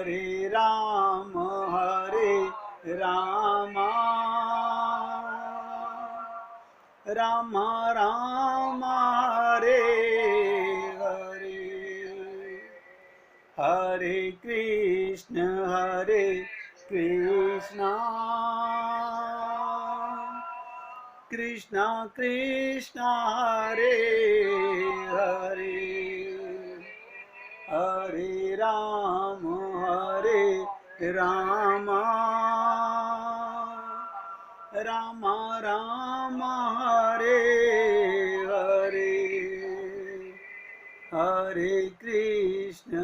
हरे राम राम राम हरे हरे, हरे कृष्ण कृष्ण कृष्ण हरे हरे, हरे राम राम राम हरे हरे, हरे कृष्ण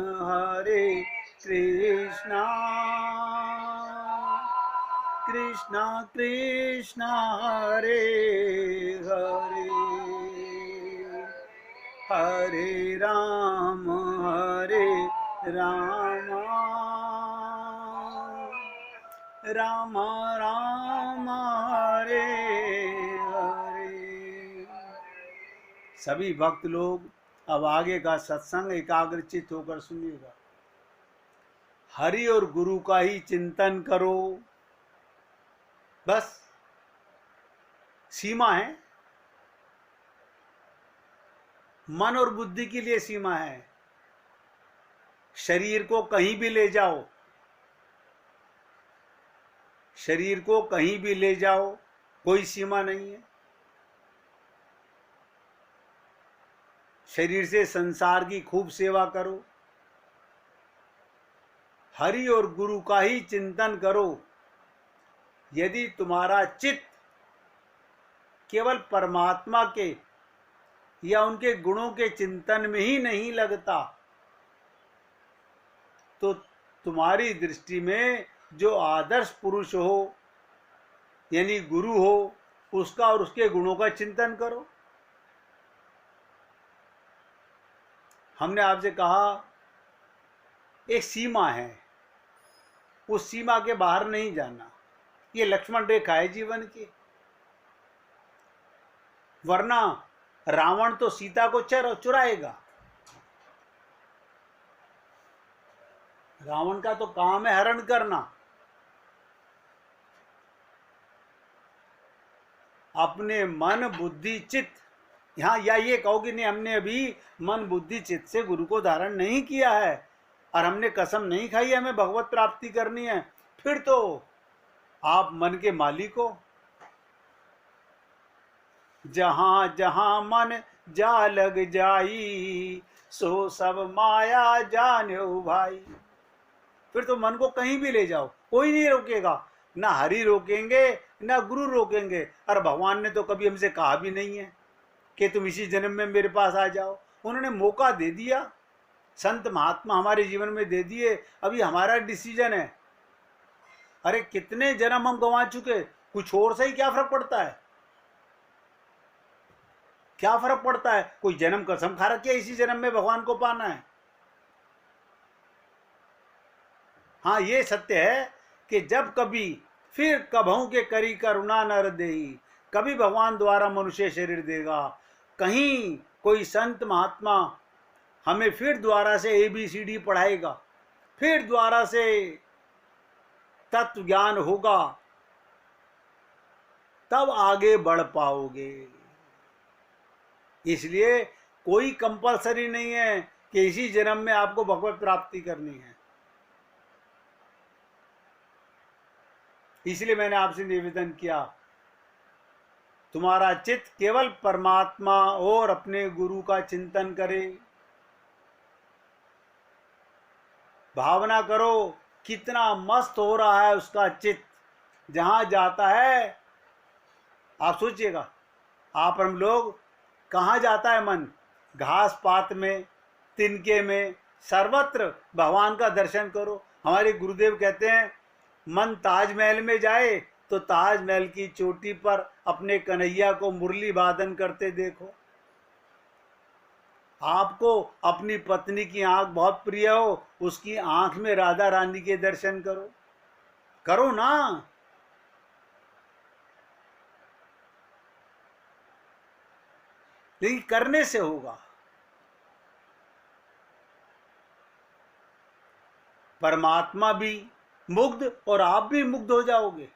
कृष्ण कृष्ण हरे हरे, हरे राम राम राम हरे हरे। सभी भक्त लोग अब आगे का सत्संग एकाग्रचित होकर सुनिएगा। हरि और गुरु का ही चिंतन करो, बस सीमा है। मन और बुद्धि के लिए सीमा है। शरीर को कहीं भी ले जाओ, शरीर को कहीं भी ले जाओ, कोई सीमा नहीं है। शरीर से संसार की खूब सेवा करो, हरि और गुरु का ही चिंतन करो। यदि तुम्हारा चित्त केवल परमात्मा के या उनके गुणों के चिंतन में ही नहीं लगता, तो तुम्हारी दृष्टि में जो आदर्श पुरुष हो यानी गुरु हो, उसका और उसके गुणों का चिंतन करो। हमने आपसे कहा एक सीमा है, उस सीमा के बाहर नहीं जाना। ये लक्ष्मण रेखा है जीवन की, वरना रावण तो सीता को चुराएगा। रावण का तो काम है हरण करना। अपने मन बुद्धि चित्त, यहाँ या ये कहो कि नहीं हमने अभी मन बुद्धि चित्त से गुरु को धारण नहीं किया है और हमने कसम नहीं खाई है हमें भगवत प्राप्ति करनी है, फिर तो आप मन के मालिक हो। जहां जहां मन जा लग जाई, सो सब माया जान्यो भाई। फिर तो मन को कहीं भी ले जाओ, कोई नहीं रोकेगा, ना हरि रोकेंगे ना गुरु रोकेंगे। और भगवान ने तो कभी हमसे कहा भी नहीं है कि तुम इसी जन्म में मेरे पास आ जाओ। उन्होंने मौका दे दिया, संत महात्मा हमारे जीवन में दे दिए, अभी हमारा डिसीजन है। अरे कितने जन्म हम गंवा चुके, कुछ और से ही क्या फर्क पड़ता है? क्या फर्क पड़ता है? कोई जन्म कसम खा रखी है इसी जन्म में भगवान को पाना है। हाँ ये सत्य है कि जब कभी फिर कभू के करी करुणा नर देई, कभी भगवान द्वारा मनुष्य शरीर देगा, कहीं कोई संत महात्मा हमें फिर द्वारा से ABCD पढ़ाएगा, फिर द्वारा से तत्व ज्ञान होगा, तब आगे बढ़ पाओगे। इसलिए कोई कंपलसरी नहीं है कि इसी जन्म में आपको भगवत प्राप्ति करनी है। इसलिए मैंने आपसे निवेदन किया, तुम्हारा चित्त केवल परमात्मा और अपने गुरु का चिंतन करे। भावना करो कितना मस्त हो रहा है उसका चित्त, जहां जाता है। आप सोचिएगा, आप हम लोग कहाँ जाता है मन? घास पात में, तिनके में, सर्वत्र भगवान का दर्शन करो। हमारे गुरुदेव कहते हैं मन ताजमहल में जाए तो ताजमहल की चोटी पर अपने कन्हैया को मुरली वादन करते देखो। आपको अपनी पत्नी की आंख बहुत प्रिय हो, उसकी आंख में राधा रानी के दर्शन करो, करो ना। लेकिन करने से होगा। परमात्मा भी मुग्ध और आप भी मुग्ध हो जाओगे।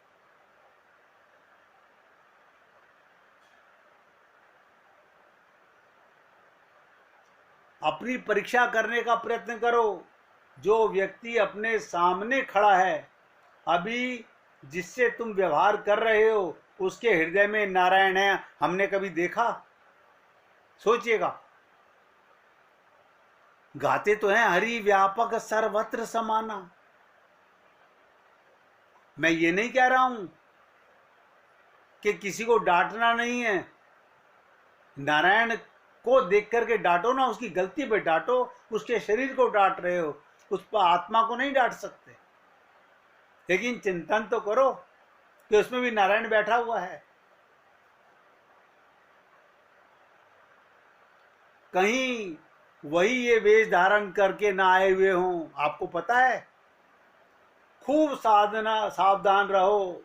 अपनी परीक्षा करने का प्रयत्न करो। जो व्यक्ति अपने सामने खड़ा है, अभी जिससे तुम व्यवहार कर रहे हो, उसके हृदय में नारायण है, हमने कभी देखा? सोचिएगा। गाते तो हैं हरि व्यापक सर्वत्र समाना। मैं ये नहीं कह रहा हूं कि किसी को डांटना नहीं है। नारायण को देख करके डांटो ना, उसकी गलती पे डांटो। उसके शरीर को डांट रहे हो, उस पर आत्मा को नहीं डांट सकते। लेकिन चिंतन तो करो कि उसमें भी नारायण बैठा हुआ है। कहीं वही ये वेश धारण करके ना आए हुए हों, आपको पता है। खूब सावधान रहो,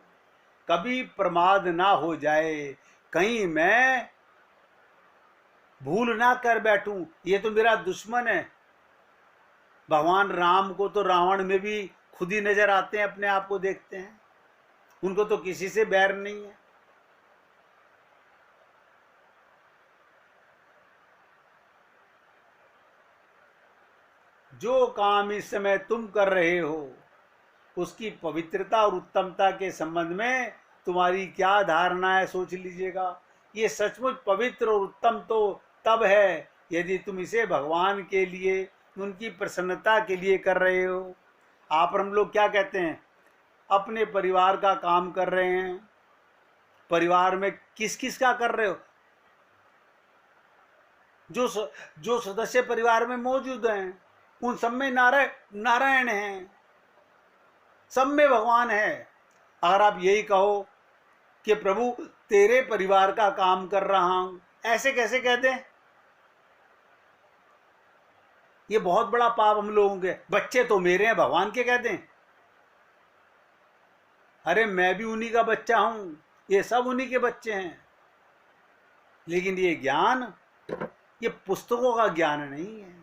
कभी प्रमाद ना हो जाए, कहीं मैं भूल ना कर बैठूं। ये तो मेरा दुश्मन है। भगवान राम को तो रावण में भी खुद ही नजर आते हैं, अपने आप को देखते हैं। उनको तो किसी से बैर नहीं है। जो काम इस समय तुम कर रहे हो, उसकी पवित्रता और उत्तमता के संबंध में तुम्हारी क्या धारणा है, सोच लीजिएगा। ये सचमुच पवित्र और उत्तम तो तब है यदि तुम इसे भगवान के लिए, उनकी प्रसन्नता के लिए कर रहे हो। आप और हम लोग क्या कहते हैं? अपने परिवार का काम कर रहे हैं। परिवार में किस किस का कर रहे हो? जो सदस्य परिवार में मौजूद हैं, उन सब में नारायण हैं, सब में भगवान है। अगर आप यही कहो कि प्रभु तेरे परिवार का काम कर रहा हूं, ऐसे कैसे कह दें? ये बहुत बड़ा पाप हम लोगों के। बच्चे तो मेरे हैं, भगवान के कह दें? अरे मैं भी उन्हीं का बच्चा हूं, ये सब उन्हीं के बच्चे हैं। लेकिन ये ज्ञान, ये पुस्तकों का ज्ञान नहीं है।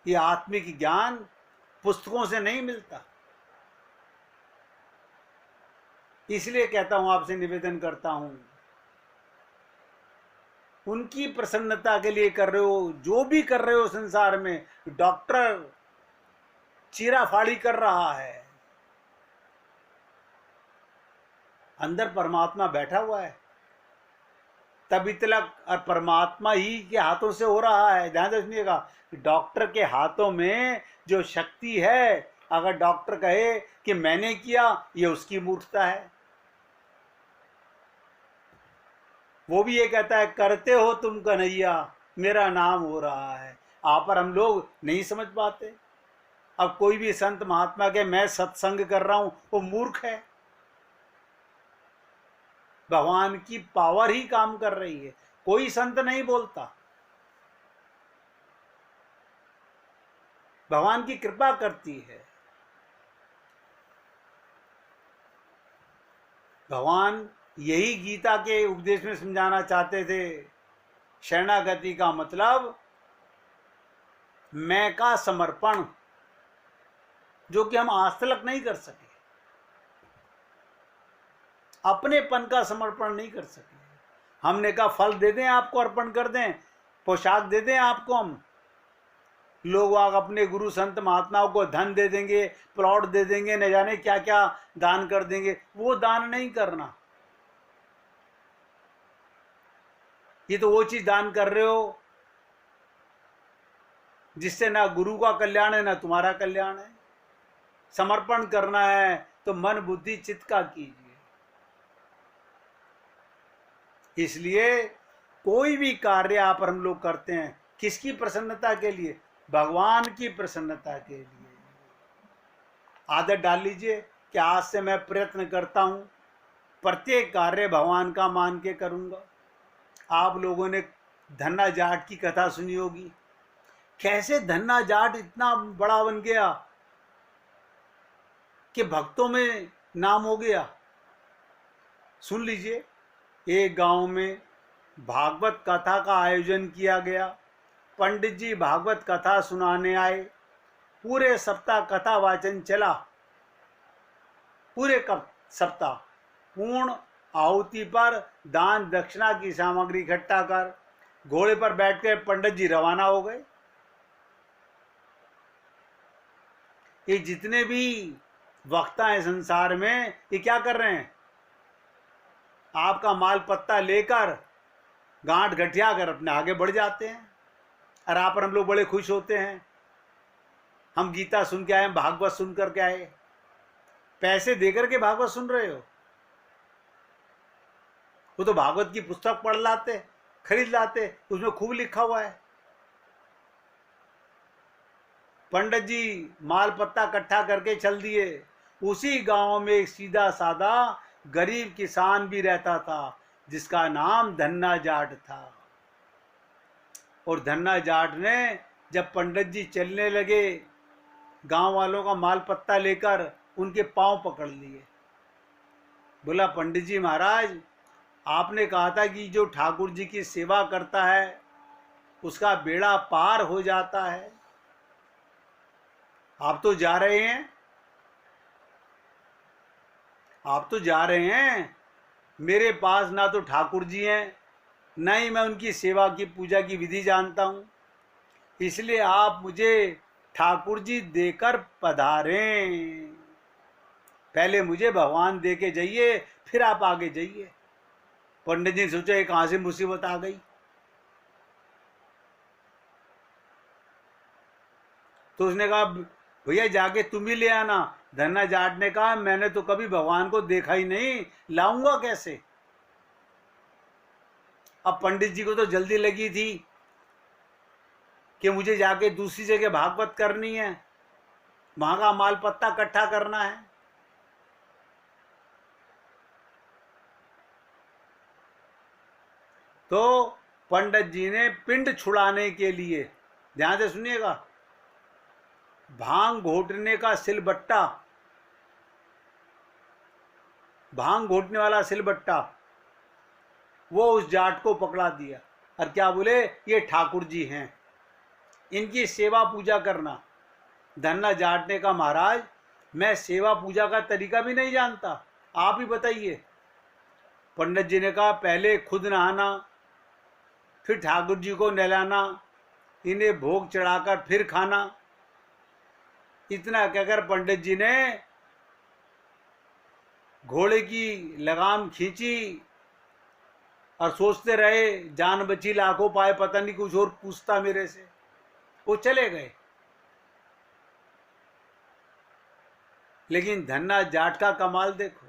ये आत्मिक ज्ञान पुस्तकों से नहीं मिलता। इसलिए कहता हूं, आपसे निवेदन करता हूं, उनकी प्रसन्नता के लिए कर रहे हो, जो भी कर रहे हो संसार में। डॉक्टर चीराफाड़ी कर रहा है, अंदर परमात्मा बैठा हुआ है। तभी तिलक और परमात्मा ही के हाथों से हो रहा है। ध्यान रखिएगा, डॉक्टर के हाथों में जो शक्ति है, अगर डॉक्टर कहे कि मैंने किया, ये उसकी मूर्खता है। वो भी ये कहता है, करते हो तुम कन्हैया, मेरा नाम हो रहा है। आप पर हम लोग नहीं समझ पाते। अब कोई भी संत महात्मा के मैं सत्संग कर रहा हूं, वो मूर्ख है। भगवान की पावर ही काम कर रही है, कोई संत नहीं बोलता। भगवान की कृपा करती है। भगवान यही गीता के उपदेश में समझाना चाहते थे। शरणागति का मतलब मैं का समर्पण, जो कि हम आज तक नहीं कर सके। अपनेपन का समर्पण नहीं कर सके। हमने कहा फल दे दें आपको, अर्पण कर दें, पोशाक दे दें आपको। हम लोग अपने गुरु संत महात्माओं को धन दे देंगे, प्लॉट दे देंगे, न जाने क्या क्या दान कर देंगे। वो दान नहीं करना। ये तो वो चीज दान कर रहे हो जिससे ना गुरु का कल्याण है, ना तुम्हारा कल्याण है। समर्पण करना है तो मन बुद्धि चित्त का कीजिए। इसलिए कोई भी कार्य आप हम लोग करते हैं, किसकी प्रसन्नता के लिए? भगवान की प्रसन्नता के लिए। आदत डाल लीजिए कि आज से मैं प्रयत्न करता हूं, प्रत्येक कार्य भगवान का मान के करूंगा। आप लोगों ने धन्ना जाट की कथा सुनी होगी। कैसे धन्ना जाट इतना बड़ा बन गया कि भक्तों में नाम हो गया। सुन लीजिए, एक गांव में भागवत कथा का आयोजन किया गया। पंडित जी भागवत कथा सुनाने आए। पूरे सप्ताह कथा वाचन चला। पूरे सप्ताह पूर्ण आहुति पर दान दक्षिणा की सामग्री इकट्ठा कर घोड़े पर बैठकर पंडित जी रवाना हो गए। ये जितने भी वक्ता हैं संसार में, ये क्या कर रहे हैं? आपका माल पत्ता लेकर गांठ गठिया कर अपने आगे बढ़ जाते हैं। और आप और हम लोग बड़े खुश होते हैं, हम गीता सुन के आए, भागवत सुन करके आए। पैसे देकर के भागवत सुन रहे हो? वो तो भागवत की पुस्तक पढ़ लाते, खरीद लाते, उसमें खूब लिखा हुआ है। पंडित जी माल पत्ता इकट्ठा करके चल दिए। उसी गांव में एक सीधा साधा गरीब किसान भी रहता था, जिसका नाम धन्ना जाट था। और धन्ना जाट ने जब पंडित जी चलने लगे, गांव वालों का माल पत्ता लेकर उनके पांव पकड़ लिए। बोला, पंडित जी महाराज, आपने कहा था कि जो ठाकुर जी की सेवा करता है उसका बेड़ा पार हो जाता है। आप तो जा रहे हैं, आप तो जा रहे हैं, मेरे पास ना तो ठाकुर जी हैं, ना ही मैं उनकी सेवा की पूजा की विधि जानता हूं, इसलिए आप मुझे ठाकुर जी देकर पधारें। पहले मुझे भगवान दे के जाइए, फिर आप आगे जाइए। पंडित जी ने सोचा ये कहां से मुसीबत आ गई। तो उसने कहा, भैया जाके तुम ही ले आना। धन्ना जाट ने कहा, मैंने तो कभी भगवान को देखा ही नहीं, लाऊंगा कैसे। अब पंडित जी को तो जल्दी लगी थी कि मुझे जाके दूसरी जगह भागवत करनी है, वहां का माल पत्ता इकट्ठा करना है। तो पंडित जी ने पिंड छुड़ाने के लिए, ध्यान से सुनिएगा, भांग घोटने का सिलबट्टा, भांग घोटने वाला सिलबट्टा, वो उस जाट को पकड़ा दिया। और क्या बोले, ये ठाकुर जी हैं, इनकी सेवा पूजा करना। धन्ना जाट ने कहा, महाराज मैं सेवा पूजा का तरीका भी नहीं जानता, आप ही बताइए। पंडित जी ने कहा, पहले खुद नहाना, फिर ठाकुर जी को नहलाना, इन्हें भोग चढ़ाकर फिर खाना। इतना कहकर पंडित जी ने घोड़े की लगाम खींची और सोचते रहे, जान बची लाखों पाए, पता नहीं कुछ और पूछता मेरे से। वो चले गए। लेकिन धन्ना जाट का कमाल देखो,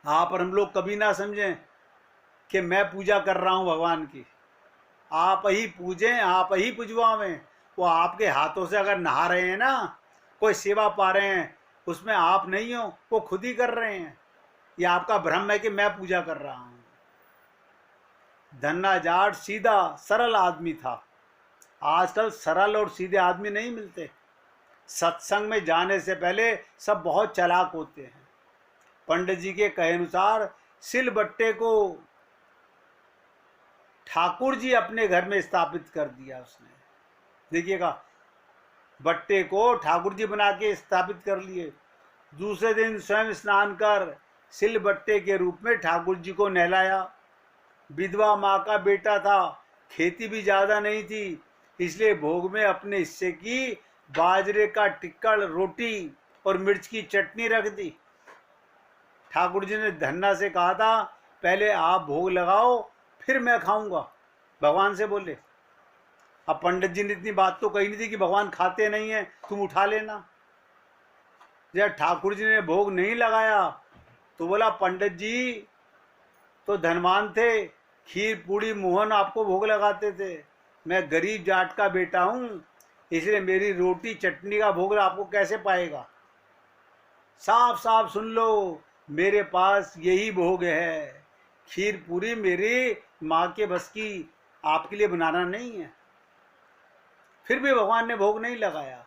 आप और हम लोग कभी ना समझें कि मैं पूजा कर रहा हूं भगवान की। आप ही पूजें, आप ही पुजवावें। वो आपके हाथों से अगर नहा रहे हैं ना, कोई सेवा पा रहे हैं, उसमें आप नहीं हो, वो खुद ही कर रहे हैं। ये आपका भ्रम है कि मैं पूजा कर रहा हूं। धन्ना जाट सीधा सरल आदमी था। आजकल सरल और सीधे आदमी नहीं मिलते। सत्संग में जाने से पहले सब बहुत चालाक होते हैं। पंडित जी के कहे अनुसार सिलबट्टे को ठाकुर जी अपने घर में स्थापित कर दिया उसने। देखिएगा, बट्टे को ठाकुर जी बना के स्थापित कर लिए। दूसरे दिन स्वयं स्नान कर सिलबट्टे के रूप में ठाकुर जी को नहलाया। विधवा माँ का बेटा था, खेती भी ज़्यादा नहीं थी, इसलिए भोग में अपने हिस्से की बाजरे का टिक्कड़, रोटी और मिर्च की चटनी रख दी। ठाकुर जी ने धन्ना से कहा था, पहले आप भोग लगाओ, फिर मैं खाऊंगा, भगवान से बोले। अब पंडित जी ने इतनी बात तो कही नहीं थी कि भगवान खाते नहीं हैं, तुम उठा लेना। जब ठाकुर जी ने भोग नहीं लगाया तो बोला, पंडित जी तो धनवान थे, खीर पूड़ी मोहन आपको भोग लगाते थे। मैं गरीब जाट का बेटा हूँ, इसलिए मेरी रोटी चटनी का भोग आपको कैसे पाएगा। साफ साफ सुन लो, मेरे पास यही भोग है। खीर पूरी मेरी माँ के बस की, आपके लिए बनाना नहीं है। फिर भी भगवान ने भोग नहीं लगाया,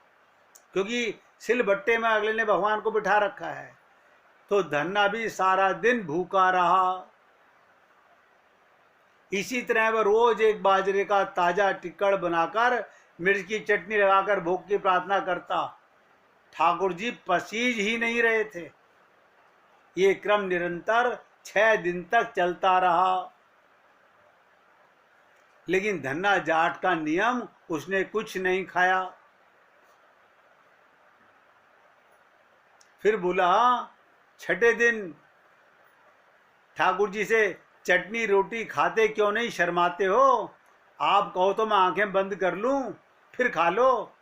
क्योंकि सिलबट्टे में अगले ने भगवान को बिठा रखा है। तो धन्ना भी सारा दिन भूखा रहा। इसी तरह वह रोज एक बाजरे का ताजा टिक्कड़ बनाकर मिर्च की चटनी लगाकर भोग की प्रार्थना करता। ठाकुर जी पसीज ही नहीं रहे थे। ये क्रम निरंतर 6 दिन तक चलता रहा। लेकिन धन्ना जाट का नियम, उसने कुछ नहीं खाया। फिर बोला, छठे दिन ठाकुर जी से, चटनी रोटी खाते क्यों नहीं, शर्माते हो? आप कहो तो मैं आंखें बंद कर लूं, फिर खा लो।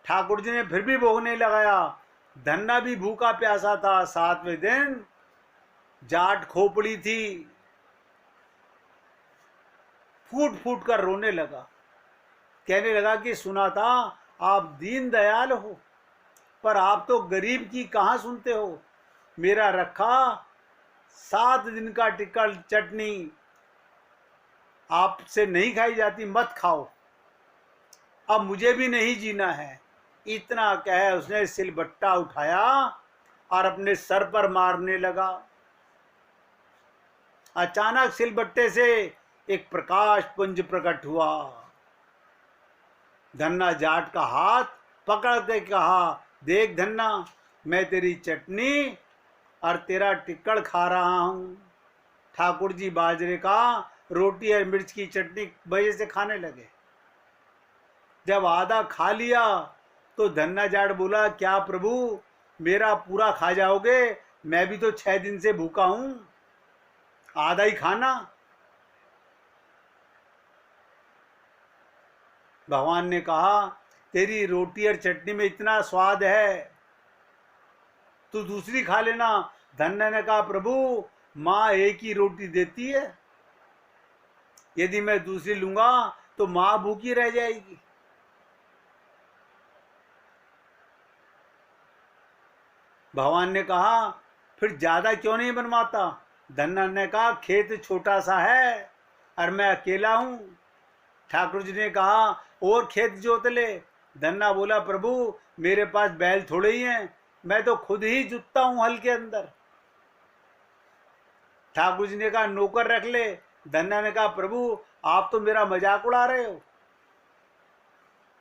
ठाकुर जी ने फिर भी भोग नहीं लगाया। धन्ना भी भूखा प्यासा था। 7वें दिन जाट खोपड़ी थी, फूट फूट कर रोने लगा। कहने लगा कि सुना था आप दीन दयाल हो, पर आप तो गरीब की कहाँ सुनते हो। मेरा रखा 7 दिन का टिक्कर चटनी आपसे नहीं खाई जाती, मत खाओ, अब मुझे भी नहीं जीना है। इतना कह उसने सिलबट्टा उठाया और अपने सर पर मारने लगा। अचानक सिलबट्टे से एक प्रकाश पुंज प्रकट हुआ। धन्ना जाट का हाथ पकड़ते कहा, देख धन्ना, मैं तेरी चटनी और तेरा टिक्कड़ खा रहा हूं। ठाकुर जी बाजरे का रोटी और मिर्च की चटनी वजह से खाने लगे। जब आधा खा लिया तो धन्ना जाट बोला, क्या प्रभु मेरा पूरा खा जाओगे? मैं भी तो 6 दिन से भूखा हूं, आधा ही खाना। भगवान ने कहा, तेरी रोटी और चटनी में इतना स्वाद है, तू दूसरी खा लेना। धन्ना ने कहा, प्रभु माँ एक ही रोटी देती है, यदि मैं दूसरी लूंगा तो माँ भूखी रह जाएगी। भगवान ने कहा, फिर ज्यादा क्यों नहीं बनवाता? धन्ना ने कहा, खेत छोटा सा है और मैं अकेला हूं। ठाकुर जी ने कहा, और खेत जोत ले। धन्ना बोला, प्रभु मेरे पास बैल थोड़े ही हैं, मैं तो खुद ही जुतता हूं हल के अंदर। ठाकुर जी ने कहा, नौकर रख ले। धन्ना ने कहा, प्रभु आप तो मेरा मजाक उड़ा रहे हो,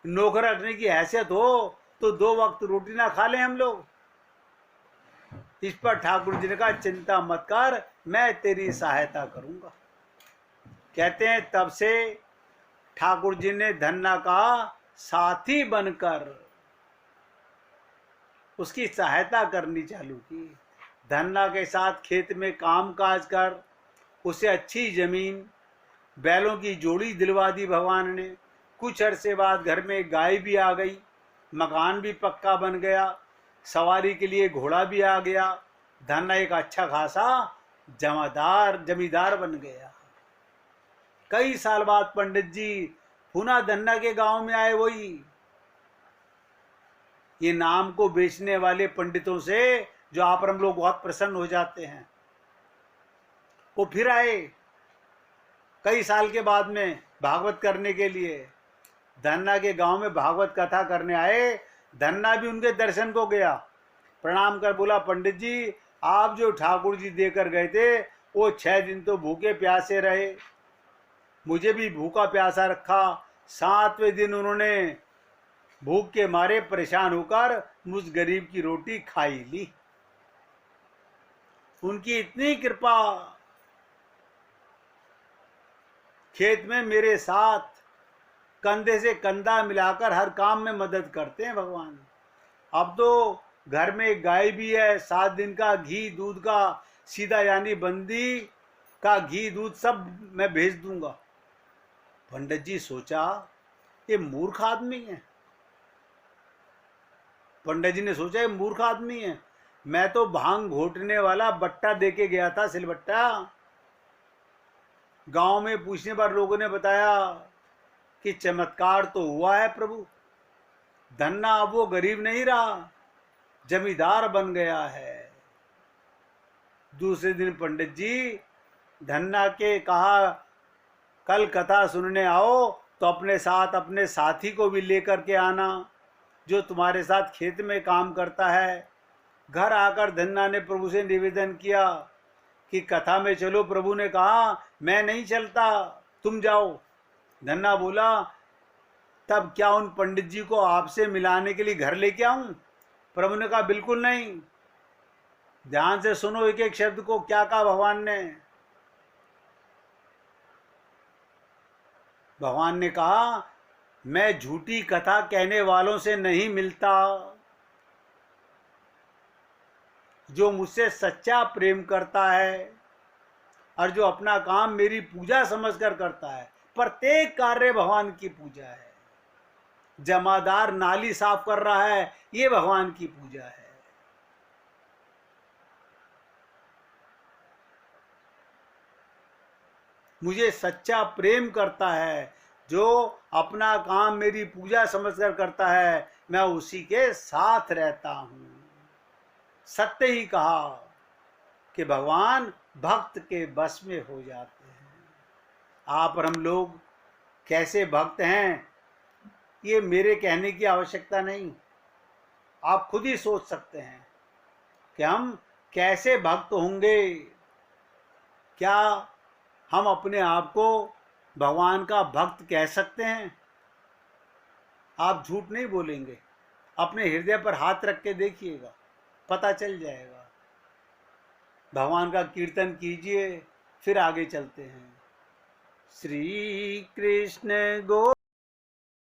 नौकर रखने की हैसियत हो तो 2 वक्त रोटी ना खा ले हम लोग। इस पर ठाकुर जी ने कहा, चिंता मत कर, मैं तेरी सहायता करूंगा। कहते हैं तब से ठाकुर जी ने धन्ना का साथी बनकर उसकी सहायता करनी चालू की। धन्ना के साथ खेत में काम काज कर उसे अच्छी जमीन, बैलों की जोड़ी दिलवा दी भगवान ने। कुछ अरसे बाद घर में गाय भी आ गई, मकान भी पक्का बन गया, सवारी के लिए घोड़ा भी आ गया। धन्ना एक अच्छा खासा जमींदार बन गया। कई साल बाद पंडित जी पुनः धन्ना के गांव में आए। वही ये नाम को बेचने वाले पंडितों से जो आप और हम लोग बहुत प्रसन्न हो जाते हैं, वो फिर आए कई साल के बाद में भागवत करने के लिए। धन्ना के गांव में भागवत कथा करने आए। धन्ना भी उनके दर्शन को गया, प्रणाम कर बोला, पंडित जी आप जो ठाकुर जी देकर गए थे वो 6 दिन तो भूखे प्यासे रहे, मुझे भी भूखा प्यासा रखा। 7वें दिन उन्होंने भूख के मारे परेशान होकर मुझ गरीब की रोटी खाई ली। उनकी इतनी कृपा, खेत में मेरे साथ कंधे से कंधा मिलाकर हर काम में मदद करते हैं भगवान। अब तो घर में गाय भी है, 7 दिन का घी दूध का सीधा यानी बंदी का घी दूध सब मैं भेज दूंगा। पंडित जी सोचा ये मूर्ख आदमी है। पंडित जी ने सोचा ये मूर्ख आदमी है, मैं तो भांग घोटने वाला बट्टा देके गया था, सिलबट्टा। गांव में पूछने पर लोगों ने बताया कि चमत्कार तो हुआ है प्रभु, धन्ना अब वो गरीब नहीं रहा, जमींदार बन गया है। दूसरे दिन पंडित जी धन्ना के कहा, कल कथा सुनने आओ तो अपने साथ अपने साथी को भी लेकर के आना जो तुम्हारे साथ खेत में काम करता है। घर आकर धन्ना ने प्रभु से निवेदन किया कि कथा में चलो। प्रभु ने कहा, मैं नहीं चलता, तुम जाओ। धन्ना बोला, तब क्या उन पंडित जी को आपसे मिलाने के लिए घर लेके आऊं? प्रभु ने कहा बिल्कुल नहीं। ध्यान से सुनो एक एक शब्द को, क्या कहा भगवान ने। भगवान ने कहा मैं झूठी कथा कहने वालों से नहीं मिलता। जो मुझसे सच्चा प्रेम करता है और जो अपना काम मेरी पूजा समझकर करता है, प्रत्येक कार्य भगवान की पूजा है। जमादार नाली साफ कर रहा है, ये भगवान की पूजा है। मुझे सच्चा प्रेम करता है, जो अपना काम मेरी पूजा समझकर करता है, मैं उसी के साथ रहता हूं। सत्य ही कहा कि भगवान भक्त के बस में हो जाते हैं। आप और हम लोग कैसे भक्त हैं, ये मेरे कहने की आवश्यकता नहीं, आप खुद ही सोच सकते हैं कि हम कैसे भक्त होंगे। क्या हम अपने आप को भगवान का भक्त कह सकते हैं? आप झूठ नहीं बोलेंगे, अपने हृदय पर हाथ रख के देखिएगा, पता चल जाएगा। भगवान का कीर्तन कीजिए, फिर आगे चलते हैं। श्री कृष्ण गो